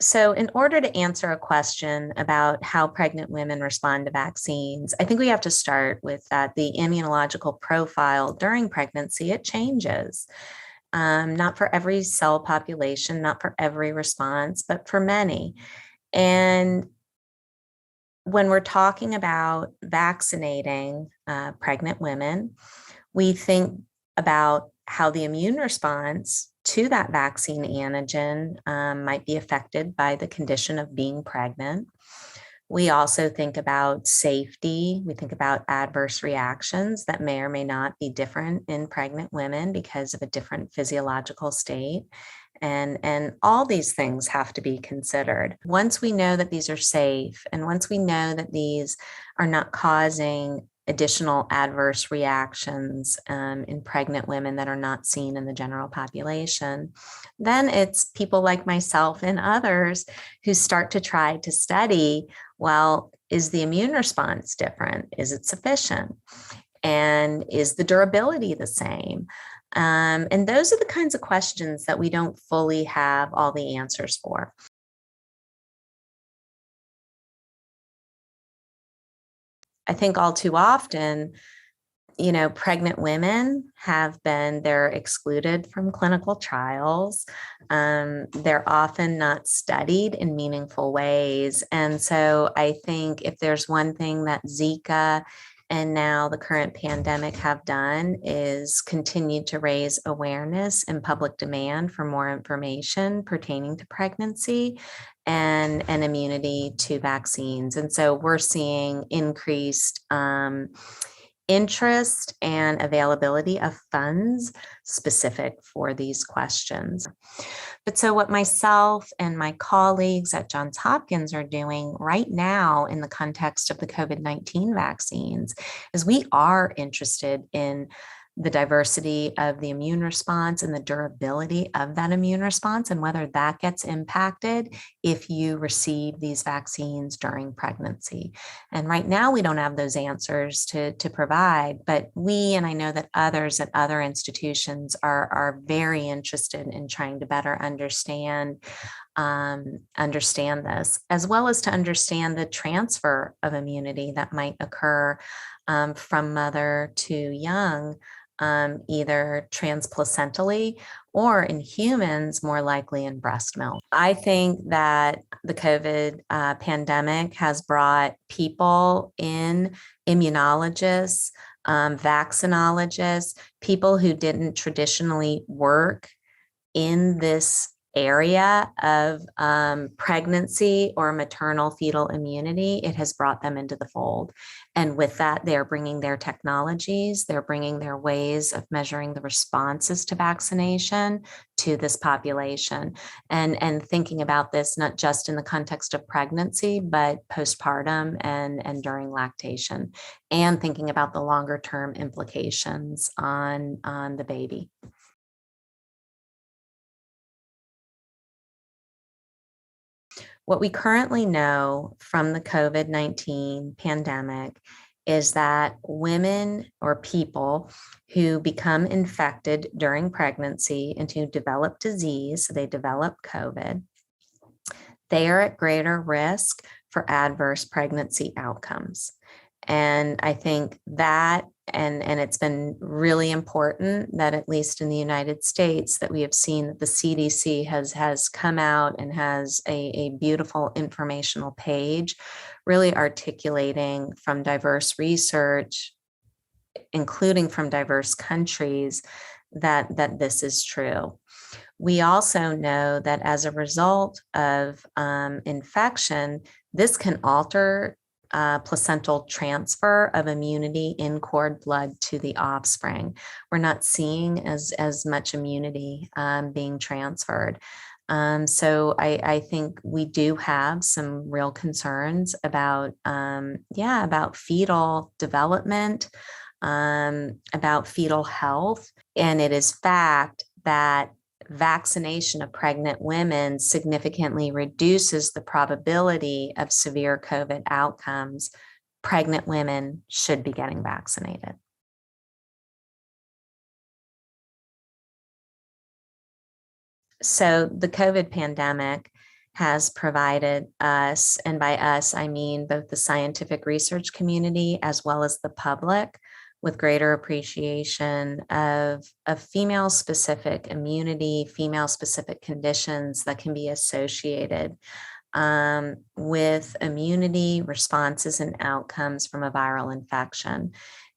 So in order to answer a question about how pregnant women respond to vaccines, I think we have to start with that the immunological profile during pregnancy, it changes. Not for every cell population, not for every response, but for many. And when we're talking about vaccinating pregnant women, we think about how the immune response to that vaccine antigen might be affected by the condition of being pregnant. We also think about safety. We think about adverse reactions that may or may not be different in pregnant women because of a different physiological state. And all these things have to be considered. Once we know that these are safe, and once we know that these are not causing additional adverse reactions in pregnant women that are not seen in the general population, then it's people like myself and others who start to try to study, well, is the immune response different? Is it sufficient? And is the durability the same? And those are the kinds of questions that we don't fully have all the answers for. I think all too often, pregnant women they're excluded from clinical trials. They're often not studied in meaningful ways. And so I think if there's one thing that Zika and now the current pandemic have done is continue to raise awareness and public demand for more information pertaining to pregnancy and immunity to vaccines. And so we're seeing increased interest and availability of funds specific for these questions. But so what myself and my colleagues at Johns Hopkins are doing right now in the context of the COVID-19 vaccines is we are interested in the diversity of the immune response and the durability of that immune response and whether that gets impacted if you receive these vaccines during pregnancy. And right now we don't have those answers to provide, but we, and I know that others at other institutions are very interested in trying to better understand this, as well as to understand the transfer of immunity that might occur from mother to young, either transplacentally or in humans, more likely in breast milk. I think that the COVID pandemic has brought people in, immunologists, vaccinologists, people who didn't traditionally work in this area of pregnancy or maternal fetal immunity. It has brought them into the fold. And with that, they're bringing their technologies, they're bringing their ways of measuring the responses to vaccination to this population. And thinking about this, not just in the context of pregnancy, but postpartum and during lactation, and thinking about the longer term implications on the baby. What we currently know from the COVID-19 pandemic is that women or people who become infected during pregnancy and who develop disease, so they develop COVID, they are at greater risk for adverse pregnancy outcomes. And I think that, and it's been really important that at least in the United States that we have seen that the CDC has come out and has a beautiful informational page really articulating from diverse research, including from diverse countries, that this is true. We also know that as a result of infection, this can alter placental transfer of immunity in cord blood to the offspring. We're not seeing as much immunity being transferred. So I think we do have some real concerns about, about fetal development, about fetal health. And it is fact that vaccination of pregnant women significantly reduces the probability of severe COVID outcomes. Pregnant women should be getting vaccinated. So the COVID pandemic has provided us, and by us, I mean both the scientific research community as well as the public, with greater appreciation of female-specific immunity, female-specific conditions that can be associated with immunity responses and outcomes from a viral infection.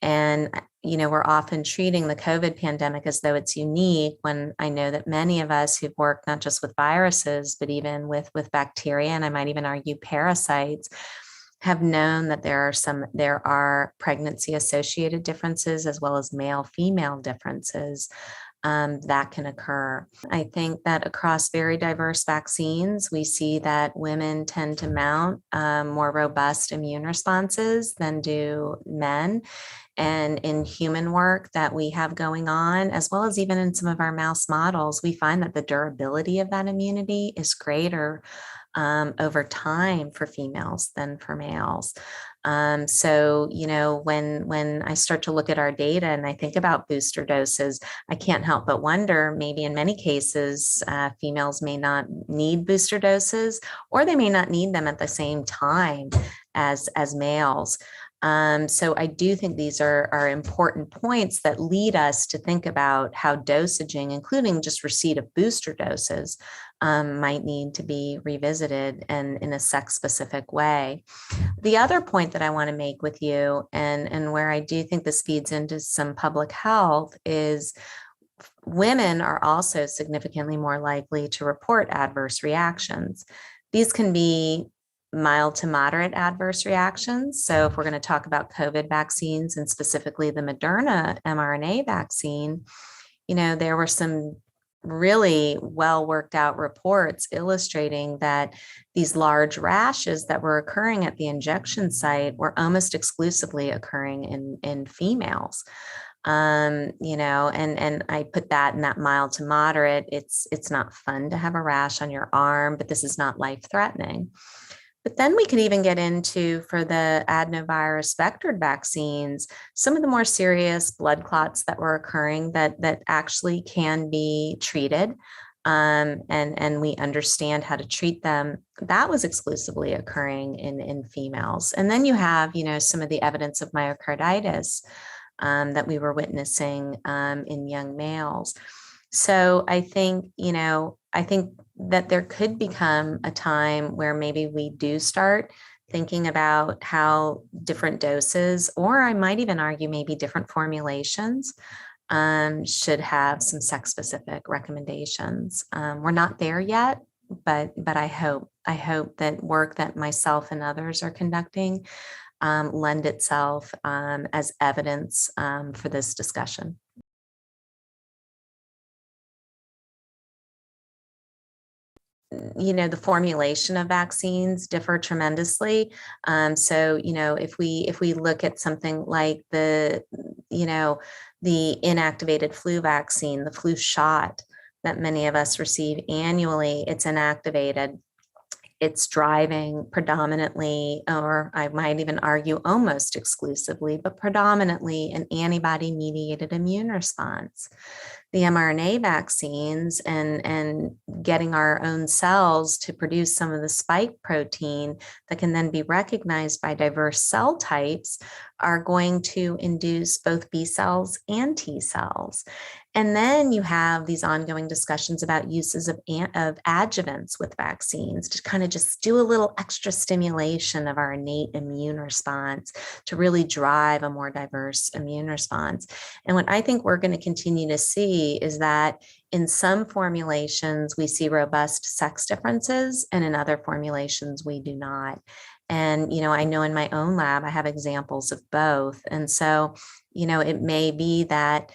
And, we're often treating the COVID pandemic as though it's unique, when I know that many of us who've worked not just with viruses, but even with bacteria, and I might even argue parasites, have known that there are pregnancy associated differences as well as male female differences that can occur. I think that across very diverse vaccines, we see that women tend to mount more robust immune responses than do men. And in human work that we have going on, as well as even in some of our mouse models, we find that the durability of that immunity is greater over time for females than for males. So, when I start to look at our data and I think about booster doses, I can't help but wonder, maybe in many cases, females may not need booster doses, or they may not need them at the same time as males. So I do think these are important points that lead us to think about how dosaging, including just receipt of booster doses, might need to be revisited and in a sex-specific way. The other point that I want to make with you, and where I do think this feeds into some public health, is women are also significantly more likely to report adverse reactions. These can be mild to moderate adverse reactions. So if we're going to talk about COVID vaccines, and specifically the Moderna mRNA vaccine, there were some really well worked out reports illustrating that these large rashes that were occurring at the injection site were almost exclusively occurring in females. And I put that in that mild to moderate. It's not fun to have a rash on your arm, but this is not life-threatening. But then we could even get into, for the adenovirus vectored vaccines, some of the more serious blood clots that were occurring that actually can be treated. And we understand how to treat them. That was exclusively occurring in females. And then you have, some of the evidence of myocarditis that we were witnessing in young males. So I think that there could become a time where maybe we do start thinking about how different doses, or I might even argue maybe different formulations, should have some sex-specific recommendations. We're not there yet, but I hope that work that myself and others are conducting lend itself as evidence for this discussion. The formulation of vaccines differ tremendously. So, if we look at something like the inactivated flu vaccine, the flu shot that many of us receive annually, it's inactivated. It's driving predominantly, or I might even argue almost exclusively, but predominantly an antibody-mediated immune response. The mRNA vaccines and getting our own cells to produce some of the spike protein that can then be recognized by diverse cell types are going to induce both B cells and T cells. And then you have these ongoing discussions about uses of adjuvants with vaccines to kind of just do a little extra stimulation of our innate immune response to really drive a more diverse immune response. And what I think we're going to continue to see is that in some formulations, we see robust sex differences, and in other formulations, we do not. And, I know in my own lab, I have examples of both. And so, it may be that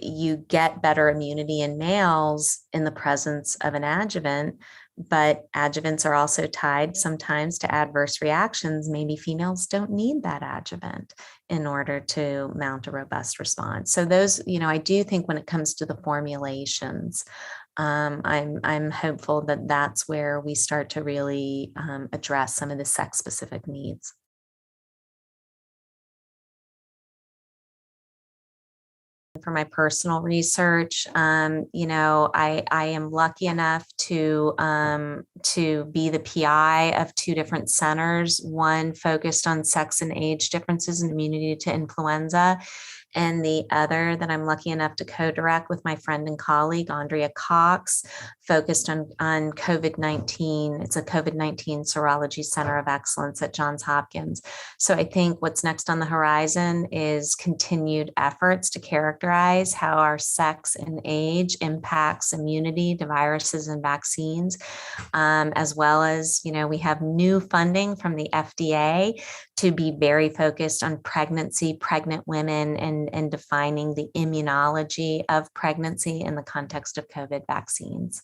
you get better immunity in males in the presence of an adjuvant, but adjuvants are also tied sometimes to adverse reactions. Maybe females don't need that adjuvant in order to mount a robust response. So those, I do think when it comes to the formulations, I'm hopeful that that's where we start to really address some of the sex-specific needs. for my personal research. I am lucky enough to be the PI of two different centers, one focused on sex and age differences in immunity to influenza, and the other that I'm lucky enough to co-direct with my friend and colleague, Andrea Cox, focused on COVID-19. It's a COVID-19 serology center of excellence at Johns Hopkins. So I think what's next on the horizon is continued efforts to characterize how our sex and age impacts immunity to viruses and vaccines, as well as, we have new funding from the FDA to be very focused on pregnancy, pregnant women, and defining the immunology of pregnancy in the context of COVID vaccines.